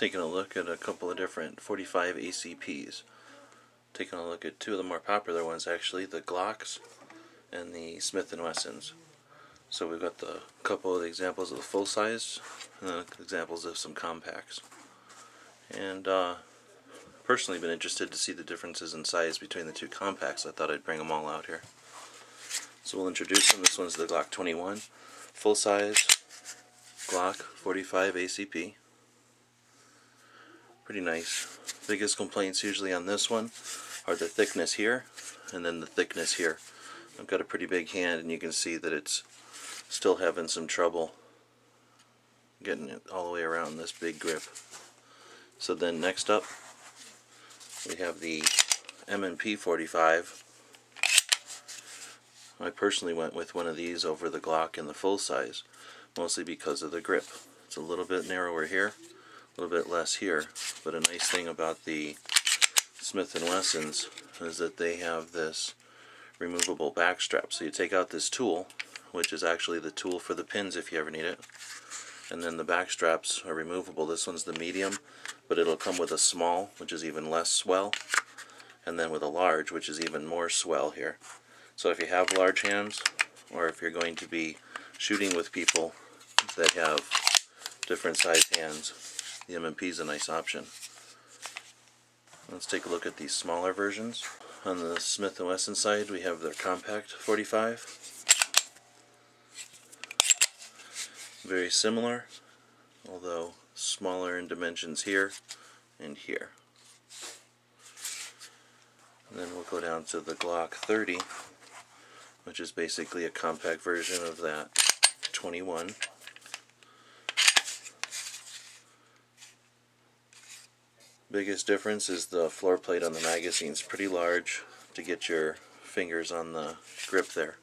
taking a look at a couple of different 45 ACPs. Taking a look at two of the more popular ones actually, the Glocks and the Smith & Wessons. So we've got the couple of examples of the full size and then examples of some compacts. And personally been interested to see the differences in size between the two compacts. I thought I'd bring them all out here. So we'll introduce them. This one's the Glock 21, full size Glock 45 ACP. Pretty nice. Biggest complaints usually on this one are the thickness here and then the thickness here. I've got a pretty big hand and you can see that it's still having some trouble getting it all the way around this big grip. So then next up we have the M&P 45. I personally went with one of these over the Glock in the full size, mostly because of the grip. It's a little bit narrower here, a little bit less here, but a nice thing about the Smith & Wessons is that they have this removable back strap. So you take out this tool, which is actually the tool for the pins if you ever need it, and then the back straps are removable. This one's the medium, but it'll come with a small, which is even less swell, and then with a large, which is even more swell here. So if you have large hands, or if you're going to be shooting with people that have different sized hands, the M&P is a nice option. Let's take a look at these smaller versions. On the Smith & Wesson side, we have their compact 45. Very similar, although smaller in dimensions here and here. And then we'll go down to the Glock 30, which is basically a compact version of that 21. Biggest difference is the floor plate on the magazine is pretty large to get your fingers on the grip there.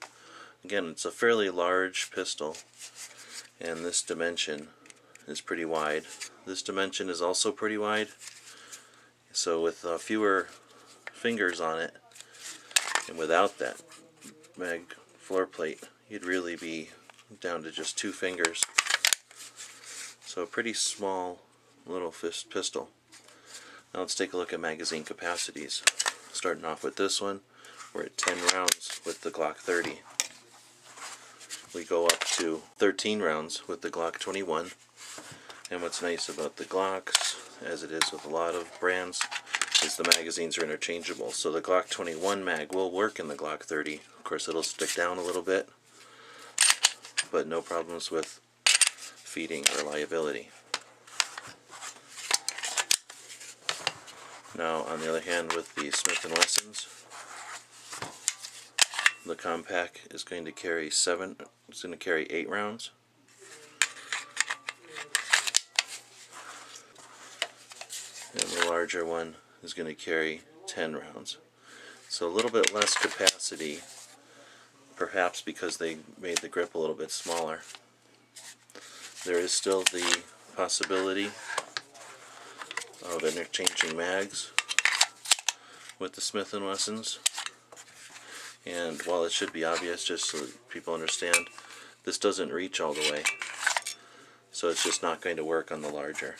Again, it's a fairly large pistol, and this dimension is pretty wide. This dimension is also pretty wide, so with fewer fingers on it and without that mag floor plate, you'd really be down to just 2 fingers. So a pretty small little pistol. Now let's take a look at magazine capacities. Starting off with this one, we're at 10 rounds with the Glock 30. We go up to 13 rounds with the Glock 21. And what's nice about the Glocks, as it is with a lot of brands, is the magazines are interchangeable. So the Glock 21 mag will work in the Glock 30. Of course it'll stick down a little bit, but no problems with feeding or reliability. Now on the other hand, with the Smith & Wessons, the compact is going to carry 8 rounds. And the larger one is going to carry 10 rounds. So a little bit less capacity, perhaps because they made the grip a little bit smaller. There is still the possibility of interchanging mags with the Smith & Wessons. And while it should be obvious, just so that people understand, this doesn't reach all the way. So it's just not going to work on the larger.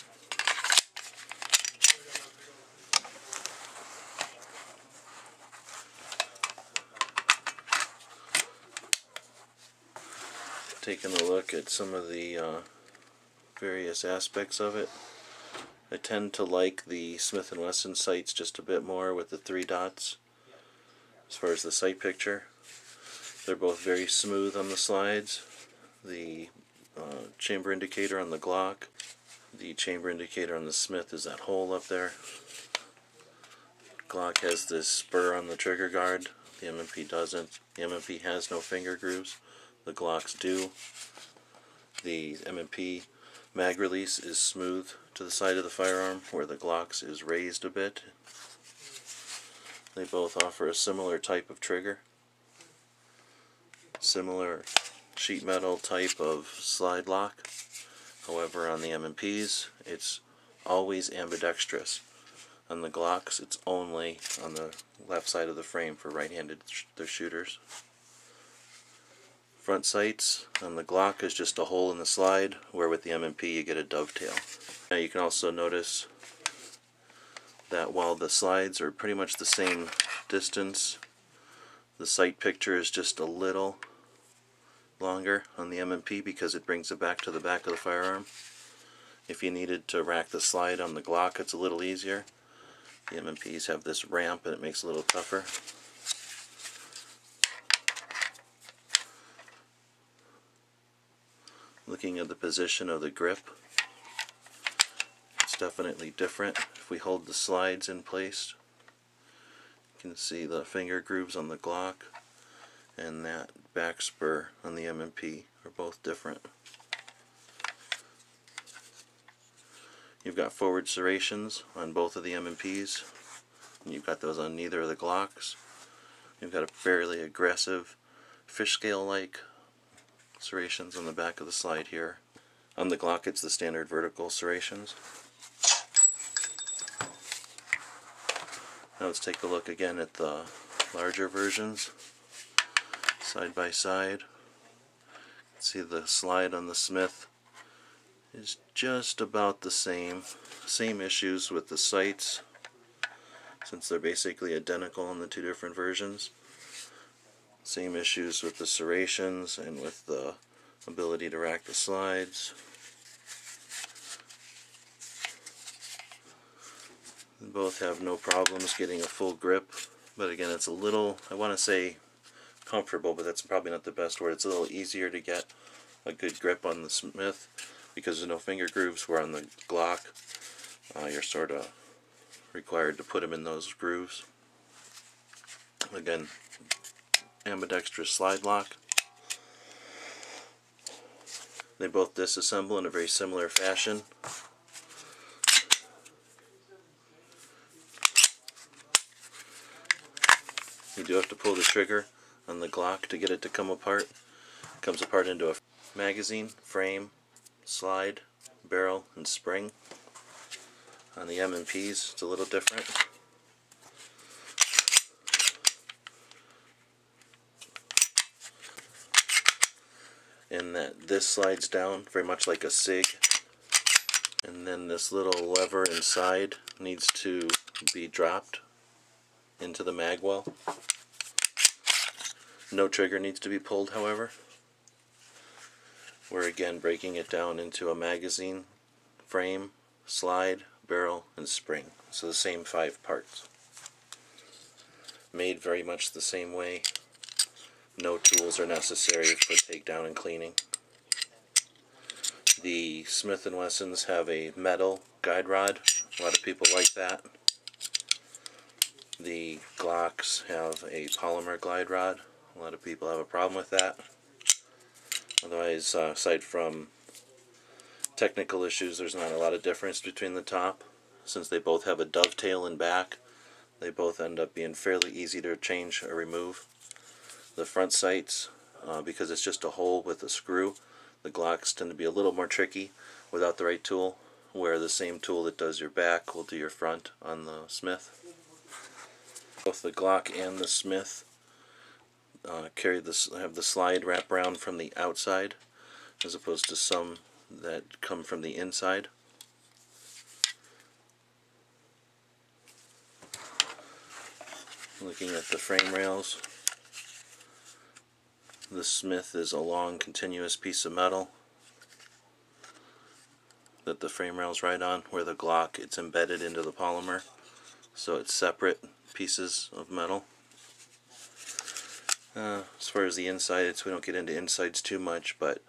Taking a look at some of the various aspects of it. I tend to like the Smith & Wesson sights just a bit more with the 3 dots as far as the sight picture. They're both very smooth on the slides. The chamber indicator on the Glock, the chamber indicator on the Smith is that hole up there. Glock has this spur on the trigger guard. The M&P doesn't. The M&P has no finger grooves. The Glocks do. The M&P mag release is smooth to the side of the firearm, where the Glocks is raised a bit. They both offer a similar type of trigger, similar sheet metal type of slide lock. However, on the M&Ps, it's always ambidextrous. On the Glocks, it's only on the left side of the frame for right-handed shooters. front sights on the Glock is just a hole in the slide, where with the M&P you get a dovetail. Now you can also notice that while the slides are pretty much the same distance, the sight picture is just a little longer on the M&P because it brings it back to the back of the firearm. If you needed to rack the slide on the Glock, it's a little easier. The M&Ps have this ramp and it makes it a little tougher. Looking at the position of the grip, it's definitely different. If we hold the slides in place, you can see the finger grooves on the Glock and that back spur on the M&P are both different. You've got forward serrations on both of the M&Ps, and you've got those on neither of the Glocks. You've got a fairly aggressive fish scale-like serrations on the back of the slide here. On the Glock it's the standard vertical serrations. Now let's take a look again at the larger versions, side by side. See the slide on the Smith is just about the same. Same issues with the sights, since they're basically identical on the two different versions. Same issues with the serrations and with the ability to rack the slides. They both have no problems getting a full grip, but again it's a little, I want to say comfortable, but that's probably not the best word. It's a little easier to get a good grip on the Smith because there's no finger grooves, where on the Glock you're sort of required to put them in those grooves. Again, ambidextrous slide lock. They both disassemble in a very similar fashion. You do have to pull the trigger on the Glock to get it to come apart. It comes apart into a magazine, frame, slide, barrel, and spring. On the M&Ps it's a little different. In that this slides down very much like a SIG, and then this little lever inside needs to be dropped into the mag well. No trigger needs to be pulled, however. We're again breaking it down into a magazine, frame, slide, barrel, and spring. So the same 5 parts. Made very much the same way. No tools are necessary for takedown and cleaning. The Smith & Wessons have a metal guide rod. A lot of people like that. The Glocks have a polymer glide rod. A lot of people have a problem with that. Otherwise, aside from technical issues, there's not a lot of difference between the top. Since they both have a dovetail in back, they both end up being fairly easy to change or remove. The front sights, because it's just a hole with a screw, the Glocks tend to be a little more tricky without the right tool, where the same tool that does your back will do your front on the Smith. Both the Glock and the Smith have the slide wrap around from the outside, as opposed to some that come from the inside. Looking at the frame rails, the Smith is a long continuous piece of metal that the frame rails ride on, where the Glock, it's embedded into the polymer, so it's separate pieces of metal. As far as the inside, we don't get into insides too much, but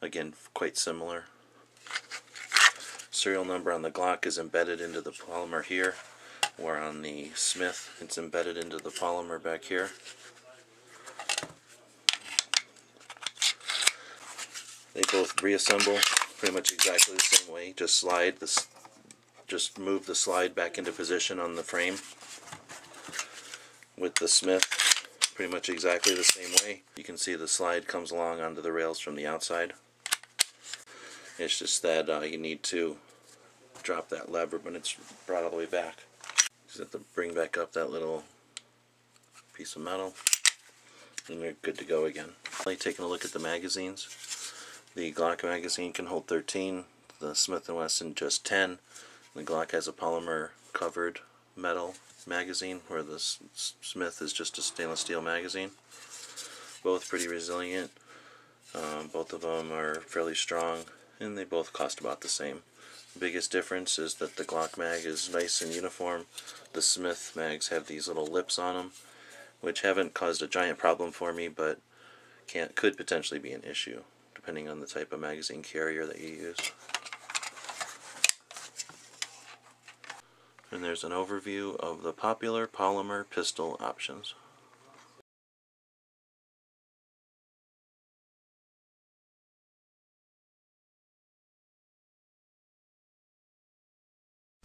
again, quite similar. Serial number on the Glock is embedded into the polymer here, where on the Smith it's embedded into the polymer back here. They both reassemble pretty much exactly the same way. Just move the slide back into position on the frame. With the Smith, pretty much exactly the same way. You can see the slide comes along onto the rails from the outside. It's just that you need to drop that lever when it's brought all the way back. You just have to bring back up that little piece of metal, and you're good to go again. Taking a look at the magazines. The Glock magazine can hold 13, the Smith & Wesson just 10. The Glock has a polymer covered metal magazine, where the Smith is just a stainless steel magazine. Both pretty resilient. Both of them are fairly strong, and they both cost about the same. The biggest difference is that the Glock mag is nice and uniform. The Smith mags have these little lips on them, which haven't caused a giant problem for me, but could potentially be an issue, depending on the type of magazine carrier that you use. And there's an overview of the popular polymer pistol options.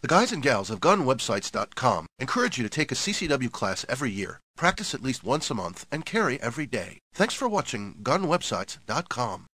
The guys and gals of GunWebsites.com encourage you to take a CCW class every year, practice at least once a month, and carry every day. Thanks for watching GunWebsites.com.